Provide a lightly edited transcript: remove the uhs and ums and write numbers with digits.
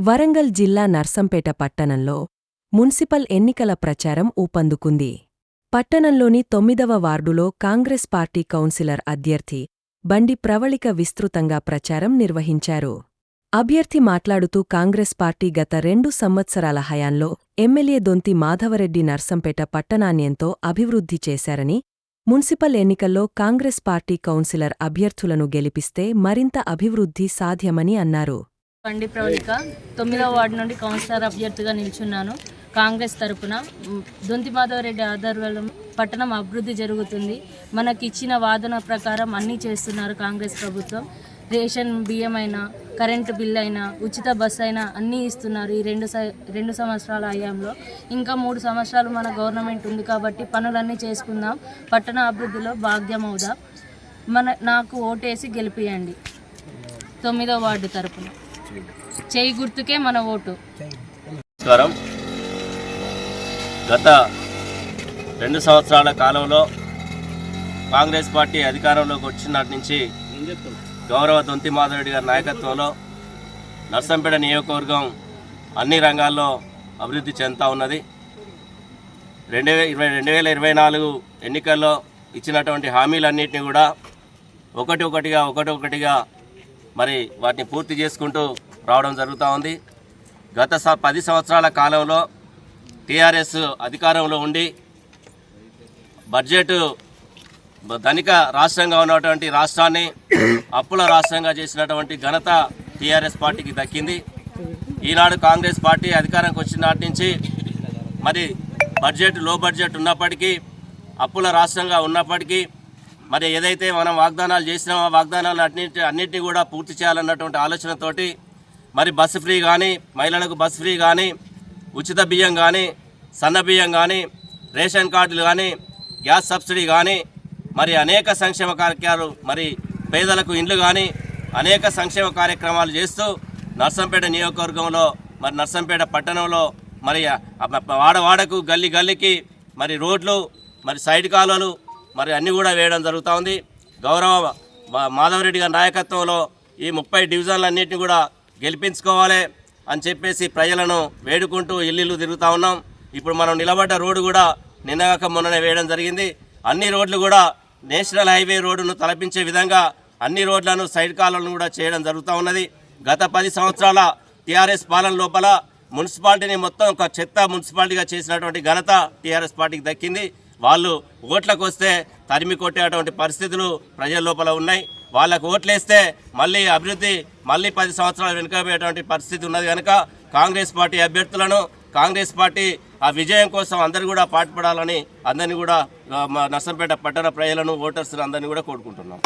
వరంగల్ జిల్లా నర్సంపేట పట్టణంలో మున్సిపల్ ఎన్నికల ప్రచారం ఊపందుకుంది. పట్టణంలోని 9వ వార్డులో కాంగ్రెస్ పార్టీ కౌన్సిలర్ అభ్యర్థి బండి ప్రవళిక విస్తృతంగా ప్రచారం నిర్వహించారు. అభ్యర్థి మాట్లాడుతూ కాంగ్రెస్ పార్టీ గత 2 సంవత్సరాల హయాంలో ఎమ్మెల్యే దొంతి మాధవరెడ్డి నర్సంపేట పట్టణాన్నియంతో అభివృద్ధి చేశారని, మున్సిపల్ ఎన్నికల్లో కాంగ్రెస్ పార్టీ కౌన్సిలర్ అభ్యర్థులను గెలిపిస్తే మరింత అభివృద్ధి సాధ్యమని అన్నారు. బండి ప్రవళిక 9వ వార్డు నుండి కౌన్సిలర్ అభ్యర్థిగా నిల్చున్నాను. కాంగ్రెస్ తరపున దొంతి మాధవరెడ్డి ఆధ్వర్యంలో పట్టణం అభివృద్ధి జరుగుతుంది. మనకిచ్చిన వాదన ప్రకారం అన్నీ చేస్తున్నారు కాంగ్రెస్ ప్రభుత్వం. రేషన్ బియ్యం అయినా, కరెంటు బిల్ అయినా, ఉచిత బస్సు అయినా అన్నీ ఇస్తున్నారు ఈ రెండు సంవత్సరాల హయాంలో. ఇంకా 3 సంవత్సరాలు మన గవర్నమెంట్ ఉంది కాబట్టి పనులన్నీ చేసుకుందాం, పట్టణ అభివృద్ధిలో భాగ్యమవుదాం. నాకు ఓటేసి గెలిపియండి. 9వ వార్డు తరపున చేయి గుర్తుకే మన ఓటు. నమస్కారం. గత 2 సంవత్సరాల కాలంలో కాంగ్రెస్ పార్టీ అధికారంలోకి వచ్చినటి నుంచి గౌరవ దొంతి మాధవరెడ్డి గారి నాయకత్వంలో నర్సంపేట నియోజకవర్గం అన్ని రంగాల్లో అభివృద్ధి చెందుతూ ఉన్నది. 2024 ఎన్నికల్లో ఇచ్చినటువంటి హామీలన్నింటినీ కూడా ఒకటొకటిగా మరి వాటిని పూర్తి చేసుకుంటూ రావడం జరుగుతూ ఉంది. గత 10 సంవత్సరాల కాలంలో టీఆర్ఎస్ అధికారంలో ఉండి బడ్జెట్ ధనిక రాష్ట్రంగా ఉన్నటువంటి రాష్ట్రాన్ని అప్పుల రాష్ట్రంగా చేసినటువంటి ఘనత టీఆర్ఎస్ పార్టీకి దక్కింది. ఈనాడు కాంగ్రెస్ పార్టీ అధికారంకి వచ్చిన నాటి నుంచి మరి లో బడ్జెట్ ఉన్నప్పటికీ, అప్పుల రాష్ట్రంగా ఉన్నప్పటికీ, మరి ఏదైతే మనం వాగ్దానాలు చేసినామో వాగ్దానాలు అన్నింటినీ కూడా పూర్తి చేయాలన్నటువంటి ఆలోచనతోటి మరి బస్సు ఫ్రీ కానీ, మహిళలకు బస్సు ఫ్రీ కానీ, ఉచిత బియ్యం కానీ, సన్న బియ్యం కానీ, రేషన్ కార్డులు కానీ, గ్యాస్ సబ్సిడీ కానీ, మరి అనేక సంక్షేమ కార్యక్రమాలు, మరి పేదలకు ఇండ్లు కానీ అనేక సంక్షేమ కార్యక్రమాలు చేస్తూ నర్సంపేట నియోజకవర్గంలో మరి నర్సంపేట పట్టణంలో మరి వాడవాడకు గల్లీకి మరి రోడ్లు, మరి సైడ్ కాలువలు మరి అన్నీ కూడా వేయడం జరుగుతూ ఉంది. గౌరవ మాధవరెడ్డి గారి నాయకత్వంలో ఈ 30 డివిజన్లన్నింటినీ కూడా గెలిపించుకోవాలి అని చెప్పేసి ప్రజలను వేడుకుంటూ ఇల్లు తిరుగుతూ ఉన్నాం. ఇప్పుడు మనం నిలబడ్డ రోడ్డు కూడా నిన్నగాక మొన్ననే వేయడం జరిగింది. అన్ని రోడ్లు కూడా నేషనల్ హైవే రోడ్డును తలపించే విధంగా అన్ని రోడ్లను, సైడ్ కాలువలను కూడా చేయడం జరుగుతూ ఉన్నది. గత 10 సంవత్సరాల టీఆర్ఎస్ పాలన లోపల మున్సిపాలిటీని మొత్తం ఒక చెత్త మున్సిపాలిటీగా చేసినటువంటి ఘనత టీఆర్ఎస్ పార్టీకి దక్కింది. వాళ్ళు ఓట్లకు వస్తే తరిమి కొట్టేటువంటి పరిస్థితులు ప్రజల లోపల ఉన్నాయి. వాళ్ళకు ఓట్లేస్తే మళ్ళీ అభివృద్ధి 10 సంవత్సరాలు వెనుకబోయేటువంటి పరిస్థితి ఉన్నది కనుక కాంగ్రెస్ పార్టీ అభ్యర్థులను, కాంగ్రెస్ పార్టీ ఆ విజయం కోసం అందరూ కూడా పాటుపడాలని అందరినీ కూడా నర్సంపేట పట్టణ ప్రజలను, ఓటర్స్ అందరినీ కూడా కోరుకుంటున్నాం.